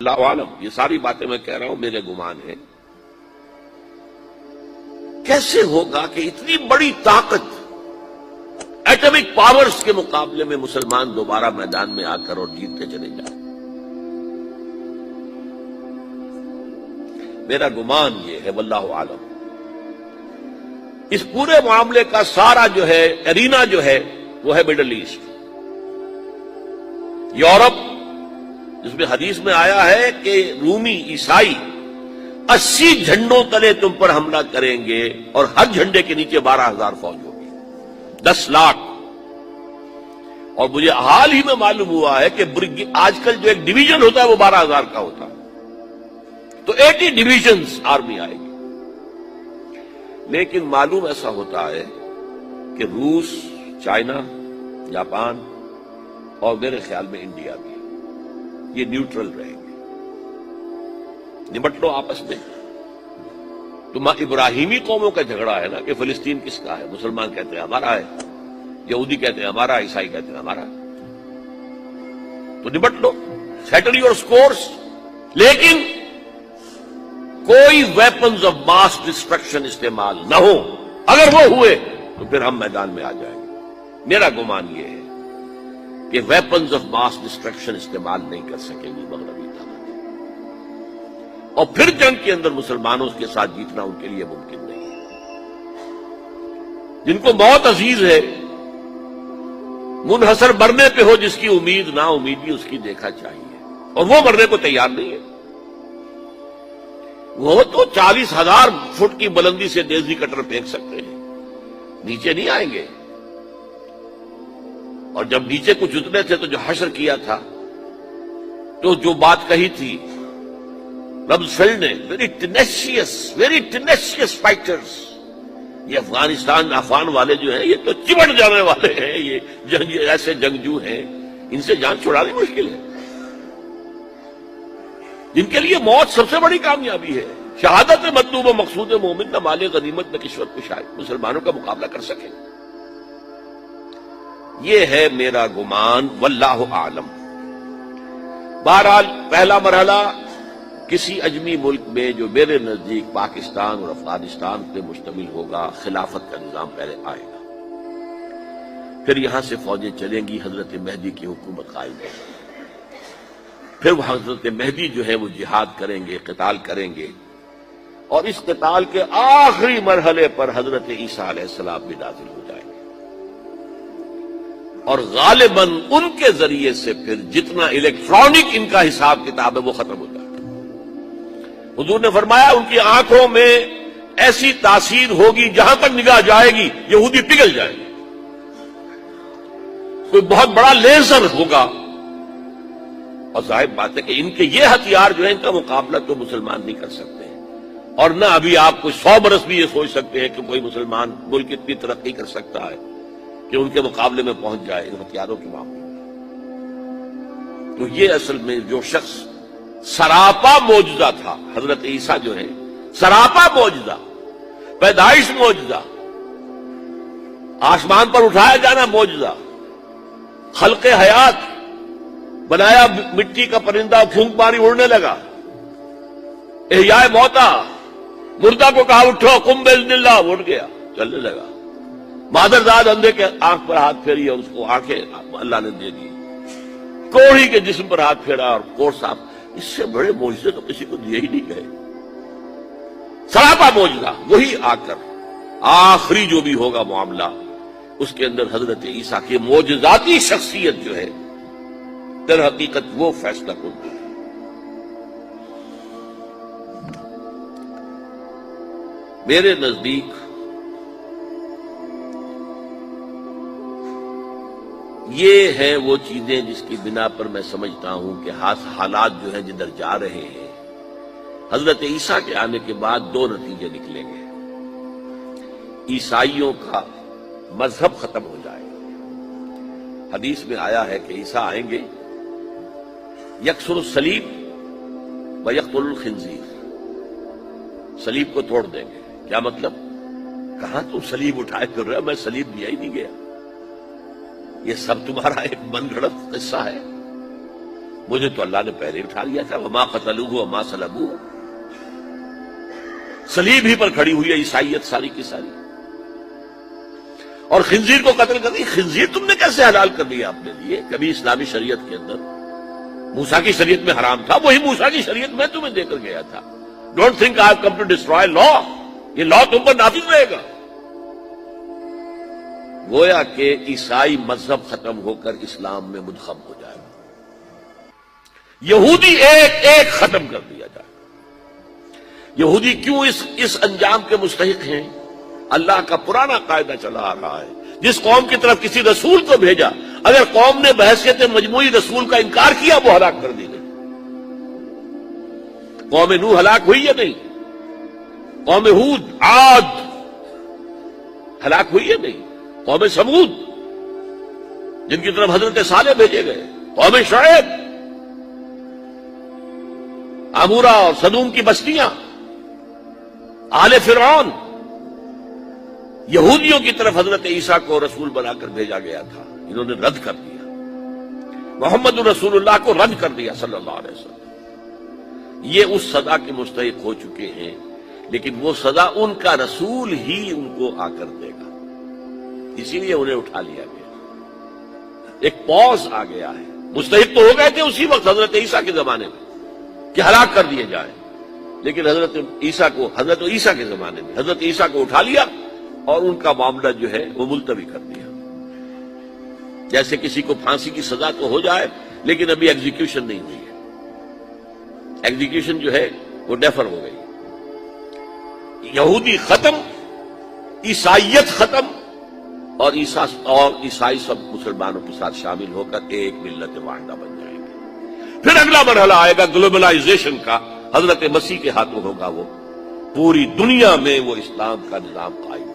اللہ عالم، یہ ساری باتیں میں کہہ رہا ہوں میرے گمان ہے۔ کیسے ہوگا کہ اتنی بڑی طاقت ایٹمک پاورز کے مقابلے میں مسلمان دوبارہ میدان میں آ کر اور جیتتے چلے جائیں؟ میرا گمان یہ ہے، واللہ عالم، اس پورے معاملے کا سارا جو ہے ارینا جو ہے وہ ہے مڈل ایسٹ، یورپ، جس میں حدیث میں آیا ہے کہ رومی عیسائی 80 جھنڈوں تلے تم پر حملہ کریں گے اور ہر جھنڈے کے نیچے 12,000 فوج ہوگی، 10 لاکھ۔ اور مجھے حال ہی میں معلوم ہوا ہے کہ آج کل جو ایک ڈویژن ہوتا ہے وہ 12,000 کا ہوتا ہے، تو 80 ڈویژنز آرمی آئے گی۔ لیکن معلوم ایسا ہوتا ہے کہ روس، چائنا، جاپان اور میرے خیال میں انڈیا بھی یہ نیوٹرل رہیں گے، نمٹ لو آپس میں۔ تو ابراہیمی قوموں کا جھگڑا ہے نا کہ فلسطین کس کا ہے، مسلمان کہتے ہیں ہمارا ہے، یہودی کہتے ہیں ہمارا، عیسائی کہتے ہیں ہمارا، تو نمٹ لو، سیٹل یور سکورز۔ لیکن کوئی ویپنز آف ماس ڈسٹرکشن استعمال نہ ہو، اگر وہ ہوئے تو پھر ہم میدان میں آ جائیں گے۔ میرا گمان یہ ہے کہ ویپنز آف ماس ڈسٹرکشن استعمال نہیں کر سکیں گی مغربی طاقت، اور پھر جنگ کے اندر مسلمانوں کے ساتھ جیتنا ان کے لیے ممکن نہیں ہے۔ جن کو موت عزیز ہے، منحصر مرنے پہ ہو جس کی امید، نا امیدی اس کی دیکھا چاہیے، اور وہ مرنے کو تیار نہیں ہے۔ وہ تو 40,000 فٹ کی بلندی سے دیسی کٹر پھینک سکتے ہیں، نیچے نہیں آئیں گے۔ اور جب نیچے کچھ اتنے تھے تو جو حشر کیا تھا، تو جو بات کہی تھی رمزفیلڈ نے، ویری ٹینیشیس فائٹرز، یہ افغان والے جو ہیں یہ تو چمٹ جانے والے ہیں، یہ ایسے جنگجو ہیں، ان سے جان چھڑانی مشکل ہے، جن کے لیے موت سب سے بڑی کامیابی ہے۔ شہادت مطلوب و مقصود مومن، نہ مال غنیمت نہ کشور کشائی، مسلمانوں کا مقابلہ کر سکیں۔ یہ ہے میرا گمان، واللہ عالم۔ بہرحال پہلا مرحلہ کسی اجمی ملک میں جو میرے نزدیک پاکستان اور افغانستان پہ مشتمل ہوگا، خلافت کا نظام پہلے آئے گا، پھر یہاں سے فوجیں چلیں گی، حضرت مہدی کی حکومت قائم ہوگی، پھر وہ حضرت مہدی جو ہے وہ جہاد کریں گے، قتال کریں گے، اور اس قتال کے آخری مرحلے پر حضرت عیسیٰ علیہ السلام بھی نازل ہو جائیں گے، اور غالباً ان کے ذریعے سے پھر جتنا الیکٹرانک ان کا حساب کتاب ہے وہ ختم ہو جائے گا۔ حضور نے فرمایا ان کی آنکھوں میں ایسی تاثیر ہوگی، جہاں تک نگاہ جائے گی یہودی پگھل جائیں گے، کوئی بہت بڑا لیزر ہوگا، اور ظاہر بات ہے کہ ان کے یہ ہتھیار جو ہے ان کا مقابلہ تو مسلمان نہیں کر سکتے ہیں، اور نہ ابھی آپ کوئی 100 برس بھی یہ سوچ سکتے ہیں کہ کوئی مسلمان ملک اتنی ترقی کر سکتا ہے کہ ان کے مقابلے میں پہنچ جائے ان ہتھیاروں کے معاملے میں۔ تو یہ اصل میں جو شخص سراپا معجزہ تھا، حضرت عیسیٰ جو ہے سراپا معجزہ، پیدائش معجزہ، آسمان پر اٹھایا جانا معجزہ، خلق حیات، بنایا مٹی کا پرندہ، پھونک ماری اڑنے لگا، احیاء موتا، مردہ کو کہا اٹھو قم باذن اللہ، اٹھ گیا چلنے لگا، مادرزاد اندھے کے آنکھ پر ہاتھ پھیری اور اس کو آنکھیں اللہ نے دے دی، کوڑھی کے جسم پر ہاتھ پھیرا اور کوڑ صاف۔ اس سے بڑے معجزے تو کسی کو دیے ہی نہیں گئے، سراپا معجزہ۔ وہی آ کر آخری جو بھی ہوگا معاملہ، اس کے اندر حضرت عیسیٰ کی معجزاتی شخصیت جو ہے در حقیقت وہ فیصلہ کن ہے۔ میرے نزدیک یہ ہے وہ چیزیں جس کی بنا پر میں سمجھتا ہوں کہ حالات جو ہیں جدھر جا رہے ہیں، حضرت عیسیٰ کے آنے کے بعد 2 نتیجے نکلیں گے۔ عیسائیوں کا مذہب ختم ہو جائے گا، حدیث میں آیا ہے کہ عیسیٰ آئیں گے، یکسر الصلیب و یقتل الخنزیر، صلیب کو توڑ دیں گے۔ کیا مطلب؟ کہاں تم صلیب اٹھائے پھر رہے ہو، میں صلیب دیا ہی نہیں گیا، یہ سب تمہارا ایک من گھڑت قصہ ہے۔ مجھے تو اللہ نے پہلے اٹھا لیا تھا، وما قتلوہ وما صلبوہ، صلیب ہی پر کھڑی ہوئی ہے عیسائیت ساری کی ساری. اور خنزیر کو قتل کر دی. خنزیر تم نے کیسے حلال کر دیا اپنے لیے؟ کبھی اسلامی شریعت کے اندر موسیٰ کی شریعت میں حرام تھا، وہی موسیٰ کی شریعت میں تمہیں دے کر گیا تھا. Don't think I have come to destroy law, یہ لا تم پر نافذ رہے گا. گویا کہ عیسائی مذہب ختم ہو کر اسلام میں منتخب ہو جائے گا. یہودی ایک ایک ختم کر دیا جائے. یہودی کیوں اس انجام کے مستحق ہیں؟ اللہ کا پرانا قاعدہ چلا آ رہا ہے، جس قوم کی طرف کسی رسول کو بھیجا، اگر قوم نے بحیثیت مجموعی رسول کا انکار کیا وہ ہلاک کر دی گئی. قوم نوح ہلاک ہوئی یا نہیں؟ قوم ہود، عاد ہلاک ہوئی یا نہیں؟ قوم سمود جن کی طرف حضرت صالح بھیجے گئے، قوم شعیب، عمورہ اور صدوم کی بستیاں، آل فرعون. یہودیوں کی طرف حضرت عیسیٰ کو رسول بنا کر بھیجا گیا تھا، انہوں نے رد کر دیا. محمد رسول اللہ کو رد کر دیا صلی اللہ علیہ وسلم. یہ اس سزا کے مستحق ہو چکے ہیں، لیکن وہ سزا ان کا رسول ہی ان کو آ کر دے گا، اسی لیے انہیں اٹھا لیا گیا. ایک پوز آ گیا ہے. مستحق تو ہو گئے تھے اسی وقت حضرت عیسیٰ کے زمانے میں کہ ہلاک کر دیے جائیں، لیکن حضرت عیسیٰ کے زمانے میں حضرت عیسیٰ کو اٹھا لیا اور ان کا معاملہ جو ہے وہ ملتوی کر دیا. جیسے کسی کو پھانسی کی سزا تو ہو جائے لیکن ابھی ایگزیکیوشن نہیں ہوئی ہے، ایگزیکیوشن جو ہے وہ ڈیفر ہو گئی. یہودی ختم، عیسائیت ختم، اور عیسائی سب مسلمانوں کے ساتھ شامل ہو کر ایک ملت واحدہ بن جائیں گے. پھر اگلا مرحلہ آئے گا گلوبلائزیشن کا، حضرت مسیح کے ہاتھوں ہوگا وہ، پوری دنیا میں وہ اسلام کا نظام قائم